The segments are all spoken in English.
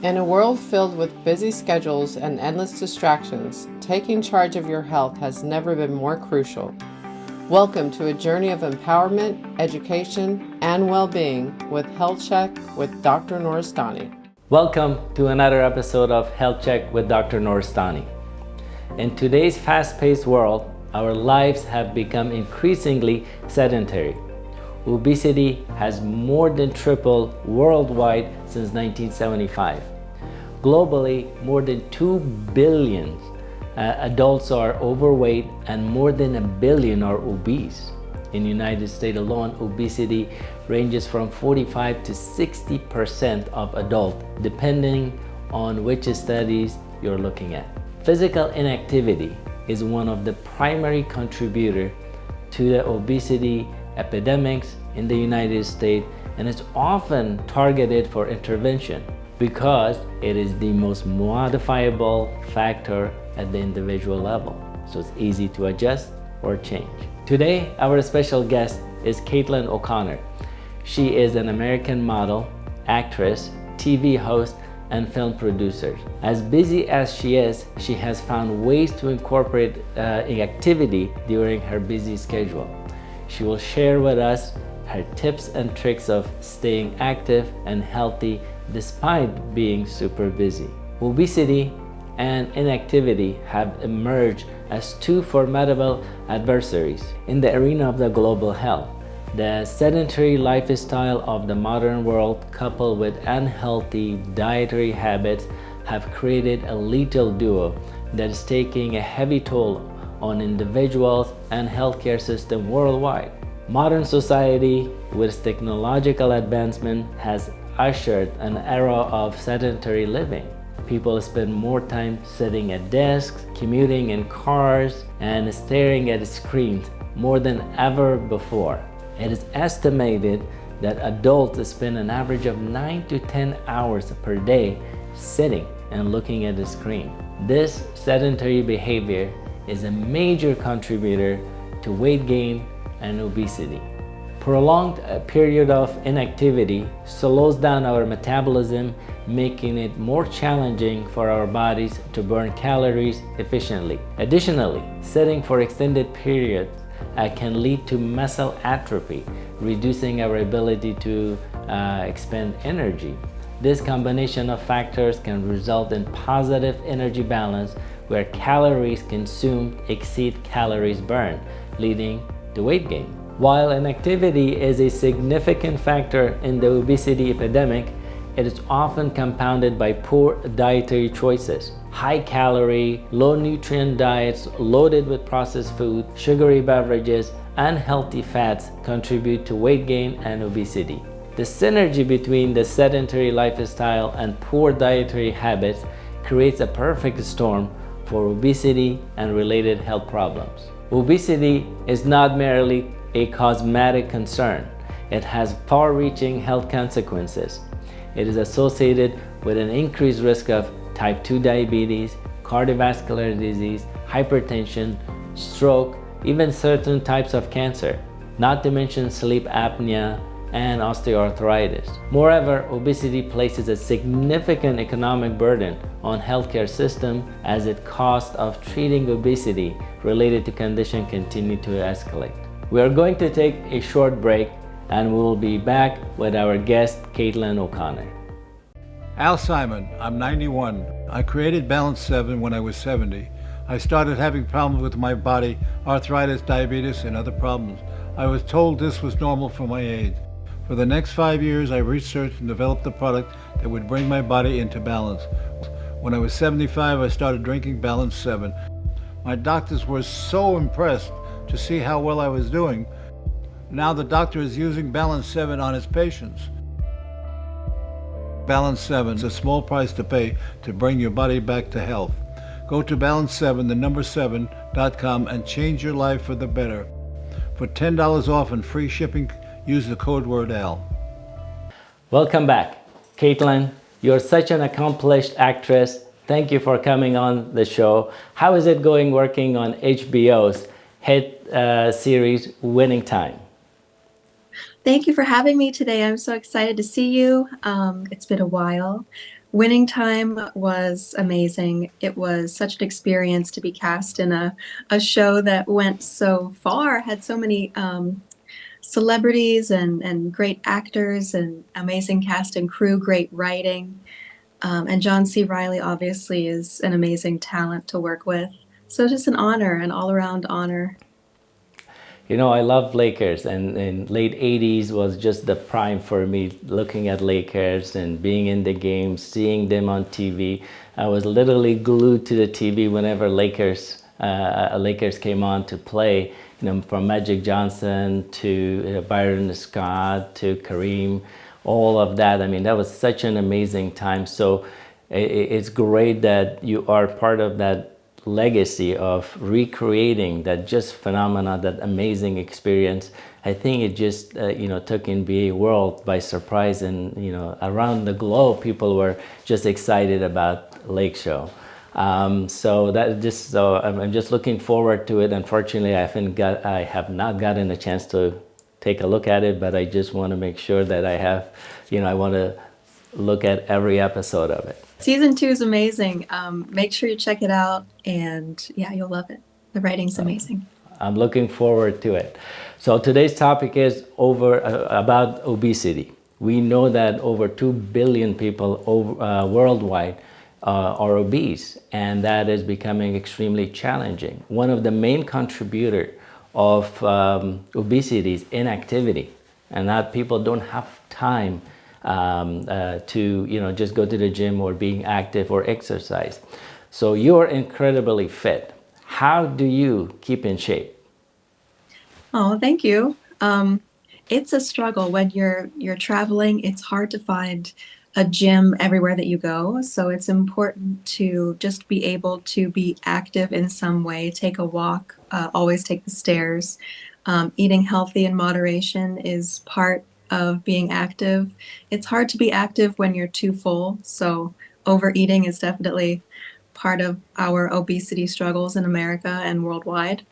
In a world filled with busy schedules and endless distractions, taking charge of your health has never been more crucial. Welcome to a journey of empowerment, education, and well-being with HealthCheck with Dr. Nooristani. Welcome to another episode of HealthCheck with Dr. Nooristani. In today's fast-paced world, our lives have become increasingly sedentary. Obesity has more than tripled worldwide since 1975. Globally, more than 2 billion adults are overweight and more than 1 billion are obese. In the United States alone, obesity ranges from 45 to 60% of adults, depending on which studies you're looking at. Physical inactivity is one of the primary contributors to the obesity epidemics in the United States, and it's often targeted for intervention because it is the most modifiable factor at the individual level. So it's easy to adjust or change. Today, our special guest is Caitlin O'Connor. She is an American model, actress, TV host, and film producer. As busy as she is, she has found ways to incorporate activity during her busy schedule. She will share with us her tips and tricks of staying active and healthy despite being super busy. Obesity and inactivity have emerged as two formidable adversaries in the arena of the global health. The sedentary lifestyle of the modern world, coupled with unhealthy dietary habits, have created a lethal duo that is taking a heavy toll on individuals and healthcare system worldwide. Modern society, with technological advancement, has ushered an era of sedentary living. People spend more time sitting at desks, commuting in cars, and staring at screens more than ever before. It is estimated that adults spend an average of 9 to 10 hours per day sitting and looking at the screen. This sedentary behavior is a major contributor to weight gain and obesity. Prolonged period of inactivity slows down our metabolism, making it more challenging for our bodies to burn calories efficiently. Additionally, sitting for extended periods can lead to muscle atrophy, reducing our ability to expend energy. This combination of factors can result in positive energy balance, where calories consumed exceed calories burned, leading to weight gain. While inactivity is a significant factor in the obesity epidemic, it is often compounded by poor dietary choices. High-calorie, low-nutrient diets loaded with processed food, sugary beverages, unhealthy fats contribute to weight gain and obesity. The synergy between the sedentary lifestyle and poor dietary habits creates a perfect storm for obesity and related health problems. Obesity is not merely a cosmetic concern. It has far-reaching health consequences. It is associated with an increased risk of type 2 diabetes, cardiovascular disease, hypertension, stroke, even certain types of cancer, not to mention sleep apnea and osteoarthritis. Moreover, obesity places a significant economic burden on healthcare system as the cost of treating obesity related to condition continue to escalate. We are going to take a short break and we will be back with our guest, Caitlin O'Connor. Al Simon, I'm 91. I created Balance 7 when I was 70. I started having problems with my body, arthritis, diabetes, and other problems. I was told this was normal for my age. For the next 5 years, I researched and developed a product that would bring my body into balance. When I was 75, I started drinking Balance 7. My doctors were so impressed to see how well I was doing. Now the doctor is using Balance 7 on his patients. Balance 7 is a small price to pay to bring your body back to health. Go to balance7.com and change your life for the better. For $10 off and free shipping, use the code word AL. Welcome back. Caitlin, you're such an accomplished actress. Thank you for coming on the show. How is it going working on HBO's hit series Winning Time? Thank you for having me today. I'm so excited to see you. It's been a while. Winning Time was amazing. It was such an experience to be cast in a show that went so far, had so many celebrities and great actors and amazing cast and crew, great writing. And John C. Riley obviously is an amazing talent to work with. So just an honor, an all-around honor. You know, I love Lakers, and in late 80s was just the prime for me, looking at Lakers and being in the games, seeing them on TV. I was literally glued to the TV whenever Lakers came on to play, you know, from Magic Johnson to Byron Scott to Kareem, all of that. I mean, that was such an amazing time. So it's great that you are part of that legacy of recreating that just phenomena, that amazing experience. I think it just took NBA world by surprise, and around the globe people were just excited about Lake Show. So I'm just looking forward to it. Unfortunately, I have not gotten a chance to take a look at it, but I just want to make sure that I want to look at every episode of it. Season 2 is amazing. Make sure you check it out, and yeah, you'll love it. The writing's amazing. I'm looking forward to it. So today's topic is about obesity. We know that over 2 billion people worldwide are obese, and that is becoming extremely challenging. One of the main contributors of obesity is inactivity, and that people don't have time to just go to the gym or being active or exercise. So you're incredibly fit. How do you keep in shape? Oh, thank you. It's a struggle when you're traveling. It's hard to find a gym everywhere that you go. So it's important to just be able to be active in some way, take a walk, always take the stairs. Eating healthy in moderation is part of being active. It's hard to be active when you're too full. So overeating is definitely part of our obesity struggles in America and worldwide.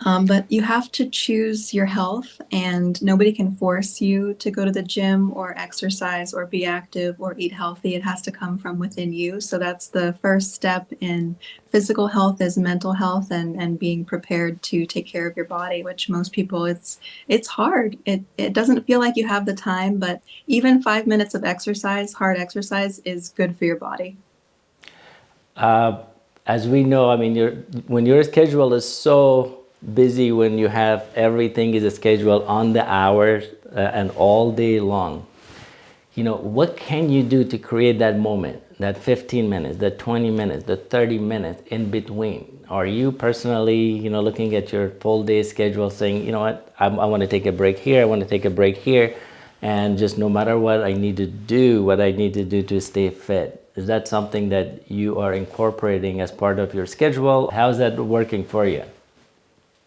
But you have to choose your health, and nobody can force you to go to the gym or exercise or be active or eat healthy. It has to come from within you. So that's the first step in physical health, is mental health and being prepared to take care of your body, which most people, it's hard. It doesn't feel like you have the time, but even 5 minutes of exercise, hard exercise, is good for your body. As we know, I mean, when your schedule is so busy, when you have everything is scheduled on the hours and all day long, what can you do to create that moment, that 15 minutes, that 20 minutes, the 30 minutes in between? Are you personally, looking at your full day schedule saying, you know what, I want to take a break here, I want to take a break here, and just no matter what I need to do to stay fit? Is that something that you are incorporating as part of your schedule? How's that working for you?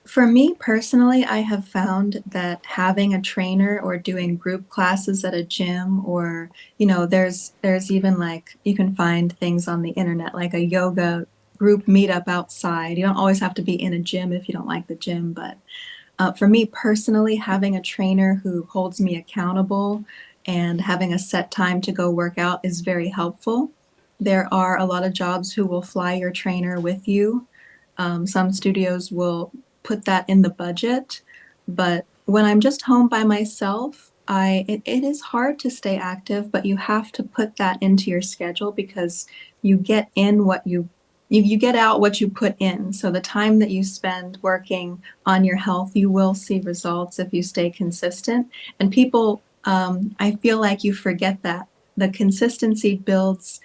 For me personally, I have found that having a trainer or doing group classes at a gym, or, there's even, like, you can find things on the internet like a yoga group meetup outside. You don't always have to be in a gym if you don't like the gym, but for me personally, having a trainer who holds me accountable and having a set time to go work out is very helpful. There are a lot of jobs who will fly your trainer with you. Some studios will put that in the budget, but when I'm just home by myself, it is hard to stay active, but you have to put that into your schedule, because you get in what you get out what you put in. So the time that you spend working on your health, you will see results if you stay consistent. And people, I feel like you forget that the consistency builds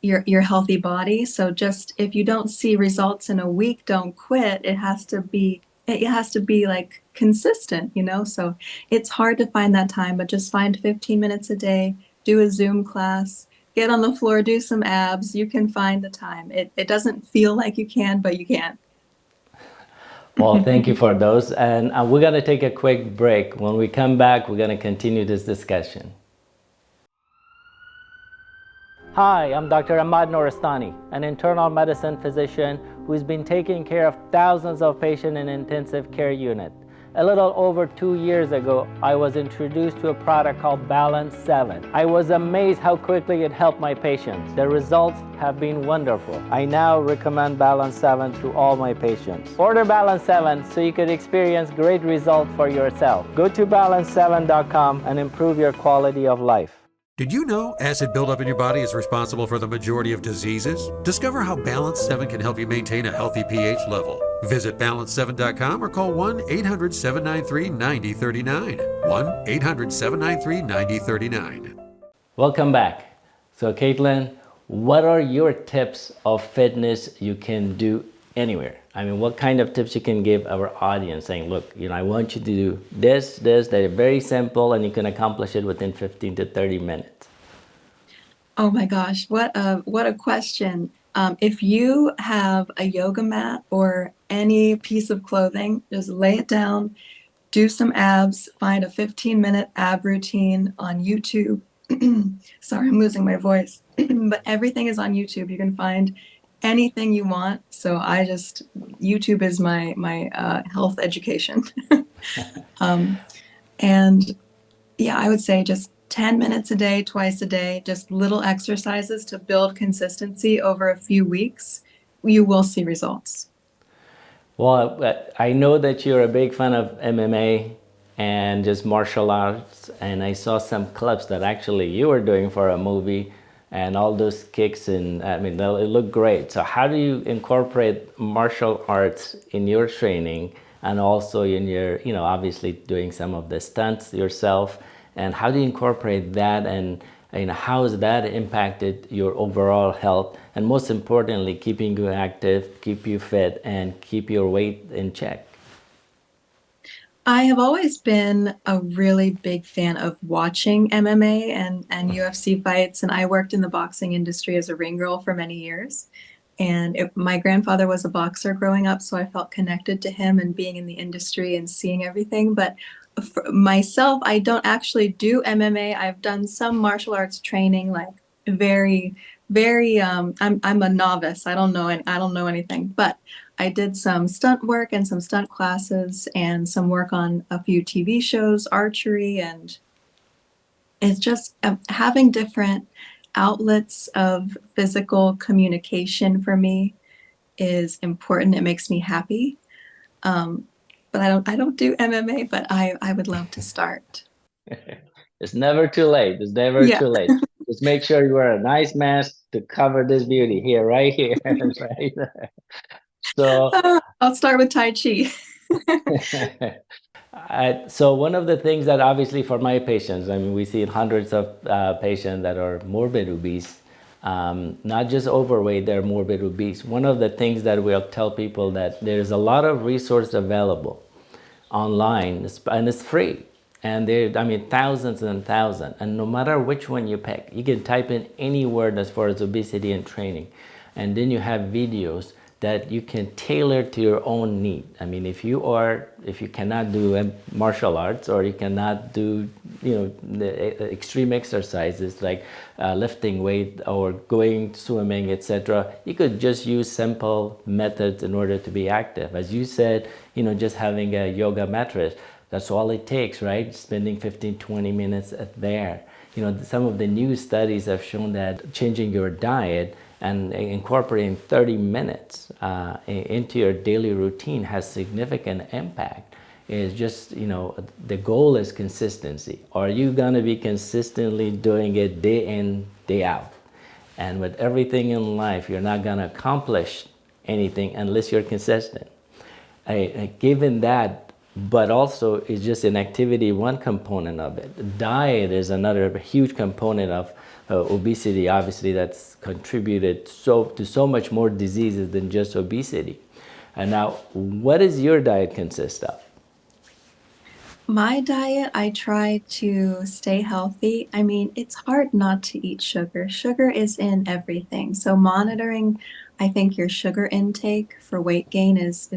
your healthy body. So just, if you don't see results in a week, don't quit. It has to be like consistent, So it's hard to find that time, but just find 15 minutes a day, do a Zoom class, get on the floor, do some abs. You can find the time. It doesn't feel like you can, but you can. Well, thank you for those. And we're going to take a quick break. When we come back, we're going to continue this discussion. Hi, I'm Dr. Nooristani, an internal medicine physician who's been taking care of thousands of patients in intensive care unit. A little over 2 years ago, I was introduced to a product called Balance 7. I was amazed how quickly it helped my patients. The results have been wonderful. I now recommend Balance 7 to all my patients. Order Balance 7 so you could experience great results for yourself. Go to balance7.com and improve your quality of life. Did you know acid buildup in your body is responsible for the majority of diseases? Discover how Balance 7 can help you maintain a healthy pH level. Visit balance7.com or call 1-800-793-9039. 1-800-793-9039. Welcome back. So Caitlin, what are your tips of fitness you can do anywhere? I mean, what kind of tips you can give our audience saying, look, I want you to do this, they're very simple and you can accomplish it within 15 to 30 minutes. Oh my gosh, what a question. If you have a yoga mat or any piece of clothing, just lay it down, do some abs, find a 15-minute ab routine on YouTube. Sorry, I'm losing my voice. But everything is on YouTube. You can find anything you want. So YouTube is my health education. And yeah, I would say just 10 minutes a day, twice a day, just little exercises to build consistency over a few weeks. You will see results. Well, I know that you're a big fan of MMA and just martial arts, and I saw some clips that actually you were doing for a movie and all those kicks, and I mean, it looked great. So how do you incorporate martial arts in your training and also in your, obviously doing some of the stunts yourself, and how do you incorporate that, and how has that impacted your overall health, and most importantly, keeping you active, keep you fit, and keep your weight in check? I have always been a really big fan of watching MMA and UFC fights, and I worked in the boxing industry as a ring girl for many years. And my grandfather was a boxer growing up, so I felt connected to him and being in the industry and seeing everything. But for myself, I don't actually do MMA. I've done some martial arts training, like very, very. I'm a novice. I don't know anything, but I did some stunt work and some stunt classes and some work on a few TV shows, archery, and it's just having different outlets of physical communication for me is important. It makes me happy. But I don't do MMA, but I would love to start. It's never too late. It's never Yeah. too late. Just make sure you wear a nice mask to cover this beauty here, right here, right? So, I'll start with Tai Chi. so one of the things that obviously for my patients, I mean, we see hundreds of patients that are morbid obese, not just overweight, they're morbid obese. One of the things that we'll tell people that there's a lot of resource available online, and it's free. And thousands and thousands. And no matter which one you pick, you can type in any word as far as obesity and training. And then you have videos that you can tailor to your own need. I mean, if you cannot do martial arts, or you cannot do, the extreme exercises like lifting weight or going swimming, etc., you could just use simple methods in order to be active. As you said, just having a yoga mattress, that's all it takes, right? Spending 15, 20 minutes there. Some of the new studies have shown that changing your diet and incorporating 30 minutes into your daily routine has significant impact. It's just, the goal is consistency. Are you gonna be consistently doing it day in, day out? And with everything in life, you're not gonna accomplish anything unless you're consistent. Given that, but also it's just inactivity one component of it. Diet is another huge component of obesity, obviously, that's contributed to so much more diseases than just obesity. And now, what does your diet consist of? My diet, I try to stay healthy. I mean, it's hard not to eat sugar. Sugar is in everything. So monitoring, I think, your sugar intake for weight gain is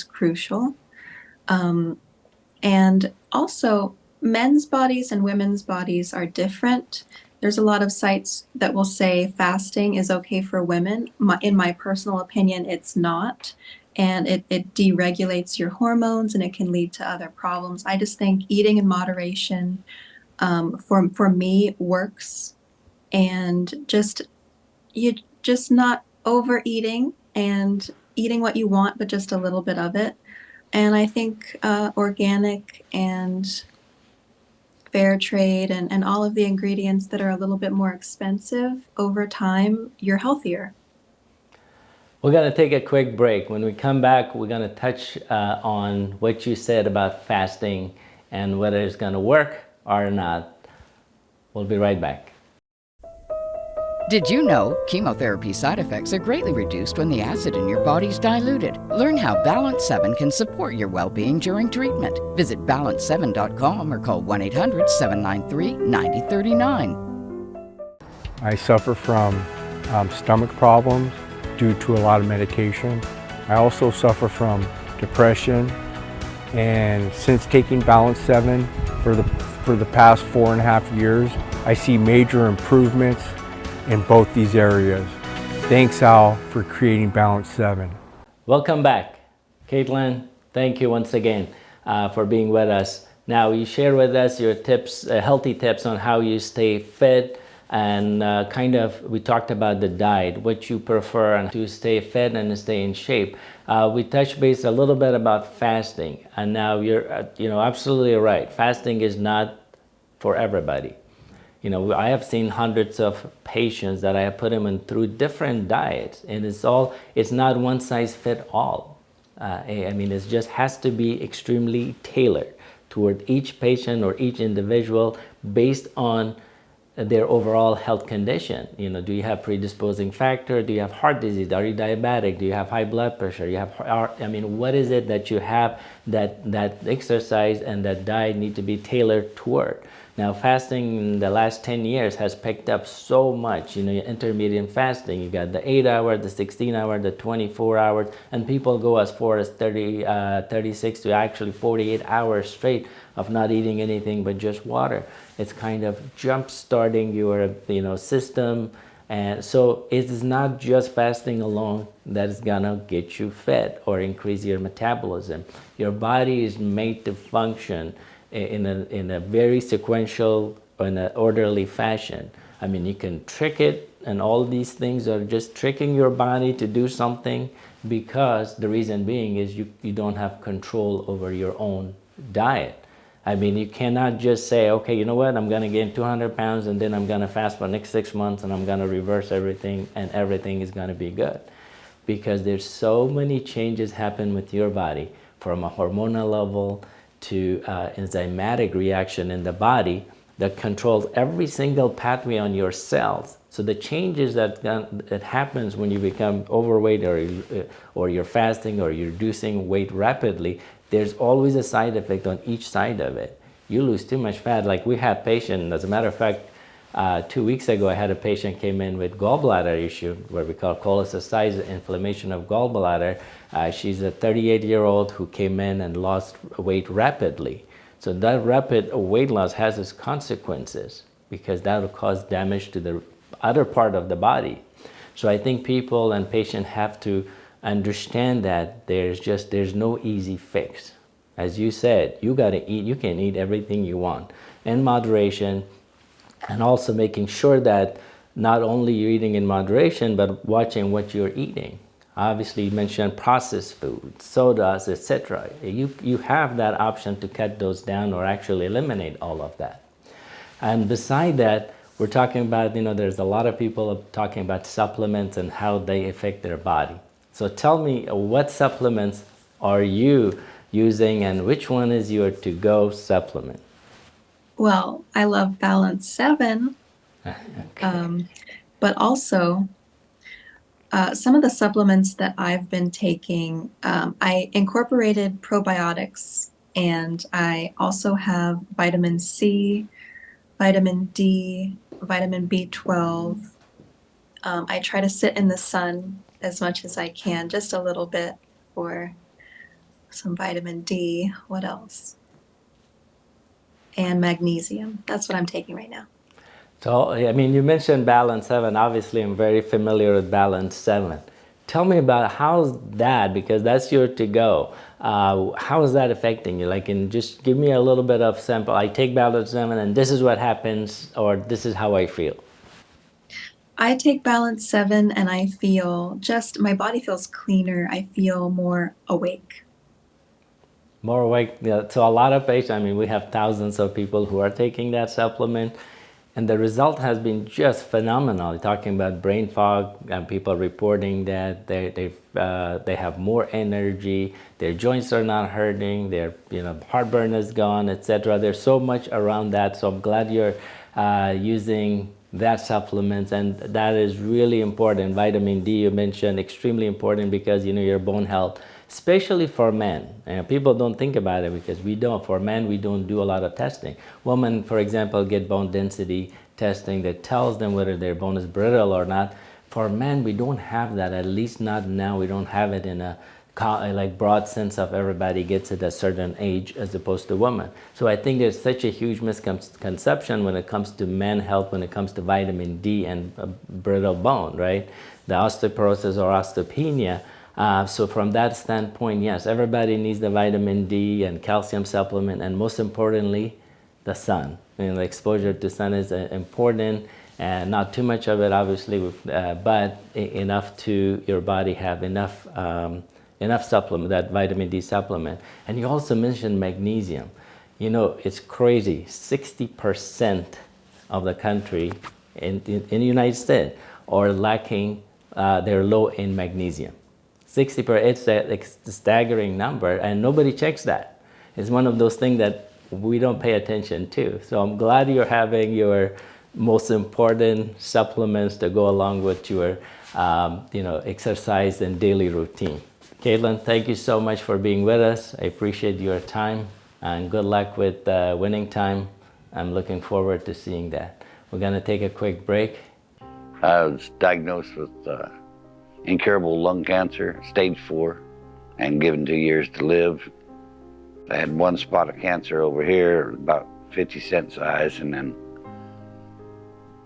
crucial. And also, men's bodies and women's bodies are different. There's a lot of sites that will say fasting is okay for women. In my personal opinion, it's not. and it deregulates your hormones and it can lead to other problems. I just think eating in moderation for me works, and you just not overeating and eating what you want, but just a little bit of it. And I think organic and fair trade and all of the ingredients that are a little bit more expensive, over time, you're healthier. We're going to take a quick break. When we come back, we're going to touch on what you said about fasting and whether it's going to work or not. We'll be right back. Did you know chemotherapy side effects are greatly reduced when the acid in your body's diluted? Learn how Balance 7 can support your well-being during treatment. Visit balance7.com or call 1-800-793-9039. I suffer from stomach problems due to a lot of medication. I also suffer from depression, and since taking Balance 7 for the past 4.5 years, I see major improvements in both these areas. Thanks, Al, for creating Balance 7. Welcome back. Caitlin, thank you once again for being with us. Now, you share with us your tips, healthy tips on how you stay fit, and we talked about the diet, what you prefer and to stay fit and stay in shape. We touched base a little bit about fasting, and now you're absolutely right. Fasting is not for everybody. I have seen hundreds of patients that I have put them in through different diets, and it's not one size fit all. It just has to be extremely tailored toward each patient or each individual based on their overall health condition. Do you have predisposing factor? Do you have heart disease? Are you diabetic? Do you have high blood pressure? What is it that you have that exercise and that diet need to be tailored toward? Now, fasting in the last 10 years has picked up so much. Intermittent fasting, you got the 8-hour, the 16-hour, the 24 hours, and people go as far as 36 to actually 48 hours straight of not eating anything but just water. It's kind of jump starting your system, and so it is not just fasting alone that is gonna get you fit or increase your metabolism. Your body is made to function in a very sequential, in an orderly fashion. You can trick it, and all these things are just tricking your body to do something, because the reason being is you don't have control over your own diet. You cannot just say, okay, you know what, I'm gonna gain 200 pounds and then I'm gonna fast for the next 6 months and I'm gonna reverse everything and everything is gonna be good. Because there's so many changes happen with your body, from a hormonal level to enzymatic reaction in the body that controls every single pathway on your cells. So the changes that happens when you become overweight or you're fasting or you're reducing weight rapidly, there's always a side effect on each side of it. You lose too much fat. Like we had patient, as a matter of fact, 2 weeks ago, I had a patient came in with gallbladder issue, what we call cholecystitis, inflammation of gallbladder. She's a 38-year-old who came in and lost weight rapidly. So that rapid weight loss has its consequences, because that will cause damage to the other part of the body. So I think people and patients have to understand that there's no easy fix. As you said, you gotta eat. You can eat everything you want in moderation, and also making sure that not only you're eating in moderation, but watching what you're eating. Obviously, you mentioned processed food, sodas, etc. You have that option to cut those down or actually eliminate all of that. And beside that, we're talking about, there's a lot of people talking about supplements and how they affect their body. So tell me, what supplements are you using and which one is your to-go supplement? Well, I love Balance 7, Okay. but also some of the supplements that I've been taking, I incorporated probiotics, and I also have vitamin C, vitamin D, vitamin B12. I try to sit in the sun as much as I can, just a little bit, for some vitamin D. What else? And magnesium. That's what I'm taking right now. So, you mentioned Balance 7. Obviously, I'm very familiar with Balance 7. Tell me about how's that, because that's your to go. How is that affecting you? Like, and just give me a little bit of sample. I take Balance 7 and this is what happens, or this is how I feel. I take Balance 7 and I feel just, my body feels cleaner. I feel more awake. More awake. Yeah, so a lot of patients, I mean, we have thousands of people who are taking that supplement, and the result has been just phenomenal. You're talking about brain fog, and people reporting that they have more energy, their joints are not hurting, their heartburn is gone, etc. There's so much around that. So I'm glad you're using that supplement, and that is really important. Vitamin D, you mentioned, extremely important because your bone health, especially for men. And people don't think about it because for men, we don't do a lot of testing. Women, for example, get bone density testing that tells them whether their bone is brittle or not. For men, we don't have that, at least not now. We don't have it in a broad sense of everybody gets it at a certain age as opposed to women. So I think there's such a huge misconception when it comes to men health, when it comes to vitamin D and brittle bone, right? The osteoporosis or osteopenia. So from that standpoint, yes, everybody needs the vitamin D and calcium supplement, and most importantly, the sun. The exposure to sun is important, and not too much of it, obviously, but enough to your body have enough supplement, that vitamin D supplement. And you also mentioned magnesium. It's crazy. 60% of the country in the United States are lacking, they're low in magnesium. 60%, it's a staggering number, and nobody checks that. It's one of those things that we don't pay attention to. So I'm glad you're having your most important supplements to go along with your exercise and daily routine. Caitlin, thank you so much for being with us. I appreciate your time, and good luck with winning time. I'm looking forward to seeing that. We're going to take a quick break. I was diagnosed with incurable lung cancer, stage 4, and given 2 years to live. I had one spot of cancer over here, about 50 cent size, and then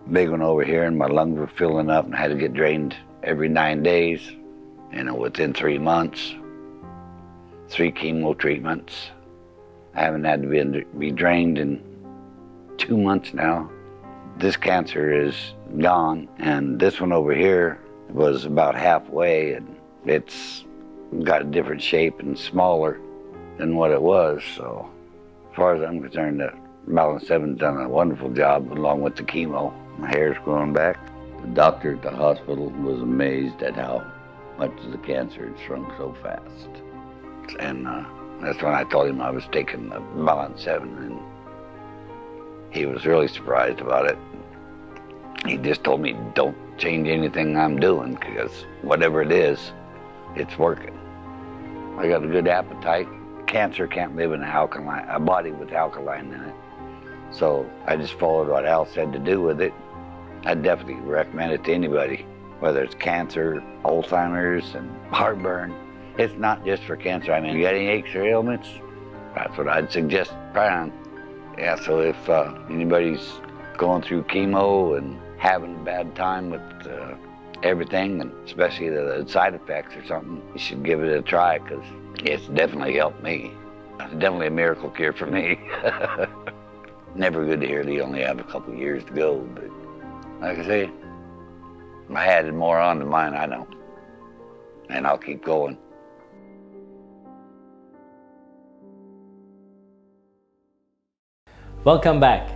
a big one over here, and my lungs were filling up and I had to get drained every 9 days. Within 3 months, 3 chemo treatments. I haven't had to be drained in 2 months now. This cancer is gone, and this one over here was about halfway, and it's got a different shape and smaller than what it was. So as far as I'm concerned, Balance 7's done a wonderful job along with the chemo. My hair's growing back. The doctor at the hospital was amazed at how much of the cancer had shrunk so fast. And that's when I told him I was taking the Balance 7, and he was really surprised about it. He just told me, don't change anything I'm doing, because whatever it is, it's working. I got a good appetite. Cancer can't live in a body with alkaline in it. So I just followed what Al said to do with it. I definitely recommend it to anybody, whether it's cancer, Alzheimer's, and heartburn. It's not just for cancer. I mean, you got any aches or ailments? That's what I'd suggest trying. Yeah, so if anybody's going through chemo and having a bad time with everything, and especially the side effects or something, you should give it a try, because it's definitely helped me. It's definitely a miracle cure for me. Never good to hear that you only have a couple years to go, but like I say, I added more on to mine, I know, and I'll keep going. Welcome back.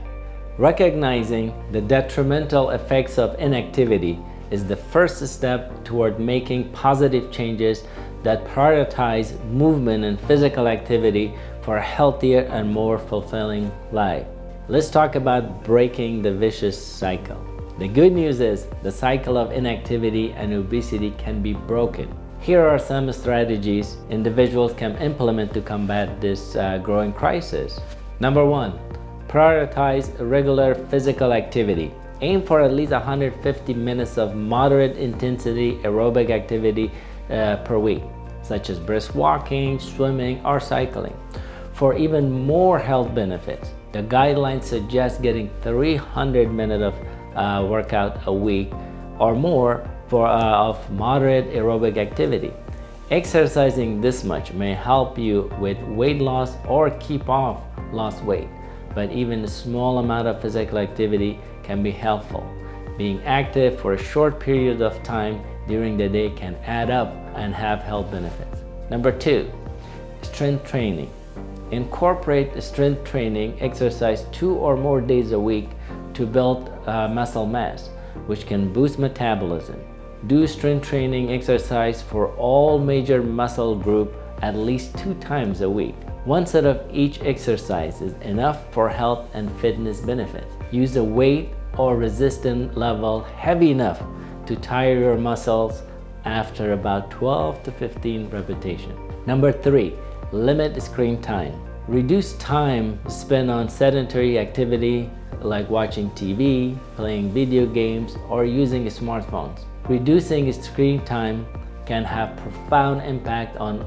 Recognizing the detrimental effects of inactivity is the first step toward making positive changes that prioritize movement and physical activity for a healthier and more fulfilling life. Let's talk about breaking the vicious cycle. The good news is the cycle of inactivity and obesity can be broken. Here are some strategies individuals can implement to combat this growing crisis. Number 1, prioritize regular physical activity. Aim for at least 150 minutes of moderate intensity aerobic activity per week, such as brisk walking, swimming, or cycling. For even more health benefits, the guidelines suggest getting 300 minutes of workout a week or more of moderate aerobic activity. Exercising this much may help you with weight loss or keep off lost weight, but even a small amount of physical activity can be helpful. Being active for a short period of time during the day can add up and have health benefits. Number 2, strength training. Incorporate strength training exercise 2 or more days a week to build muscle mass, which can boost metabolism. Do strength training exercise for all major muscle group at least 2 times a week. One set of each exercise is enough for health and fitness benefits. Use a weight or resistance level heavy enough to tire your muscles after about 12 to 15 repetitions. Number 3, limit screen time. Reduce time spent on sedentary activity like watching TV, playing video games, or using smartphones. Reducing screen time can have profound impact on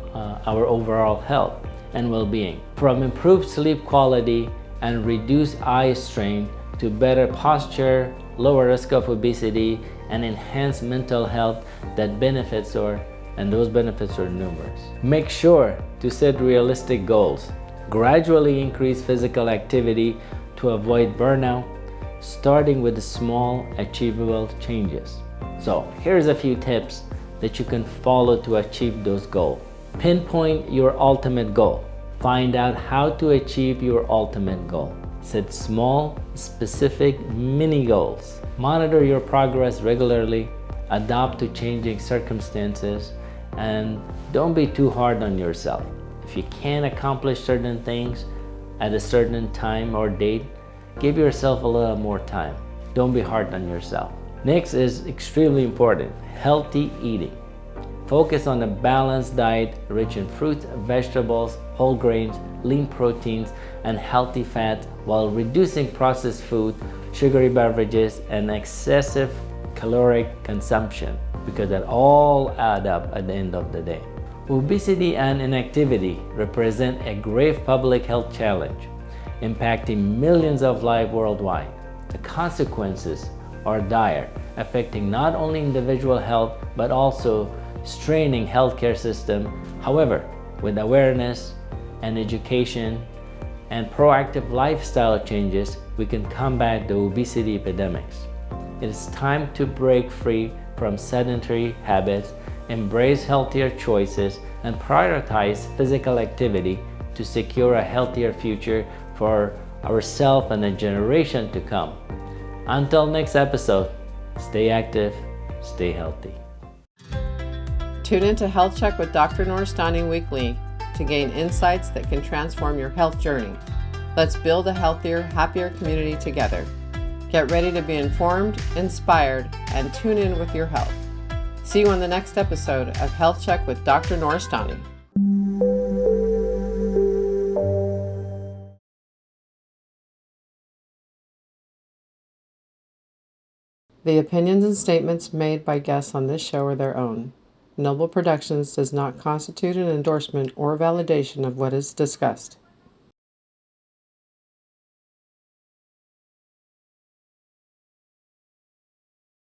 our overall health and well-being. From improved sleep quality and reduced eye strain to better posture, lower risk of obesity, and enhanced mental health, those benefits are numerous. Make sure to set realistic goals. Gradually increase physical activity to avoid burnout, starting with small, achievable changes. So here's a few tips that you can follow to achieve those goals. Pinpoint your ultimate goal. Find out how to achieve your ultimate goal. Set small, specific mini goals. Monitor your progress regularly. Adapt to changing circumstances, and don't be too hard on yourself. If you can't accomplish certain things at a certain time or date, give yourself a little more time. Don't be hard on yourself. Next is extremely important, healthy eating. Focus on a balanced diet rich in fruits, vegetables, whole grains, lean proteins, and healthy fats while reducing processed food, sugary beverages, and excessive caloric consumption, because that all add up at the end of the day. Obesity and inactivity represent a grave public health challenge, impacting millions of lives worldwide. The consequences are dire, affecting not only individual health but also straining healthcare system. However, with awareness and education and proactive lifestyle changes, we can combat the obesity epidemics. It is time to break free from sedentary habits, embrace healthier choices, and prioritize physical activity to secure a healthier future for ourselves and a generation to come. Until next episode, stay active, stay healthy. Tune in to Health Check with Dr. Nooristani weekly to gain insights that can transform your health journey. Let's build a healthier, happier community together. Get ready to be informed, inspired, and tune in with your health. See you on the next episode of Health Check with Dr. Nooristani. The opinions and statements made by guests on this show are their own. Noble Productions does not constitute an endorsement or validation of what is discussed.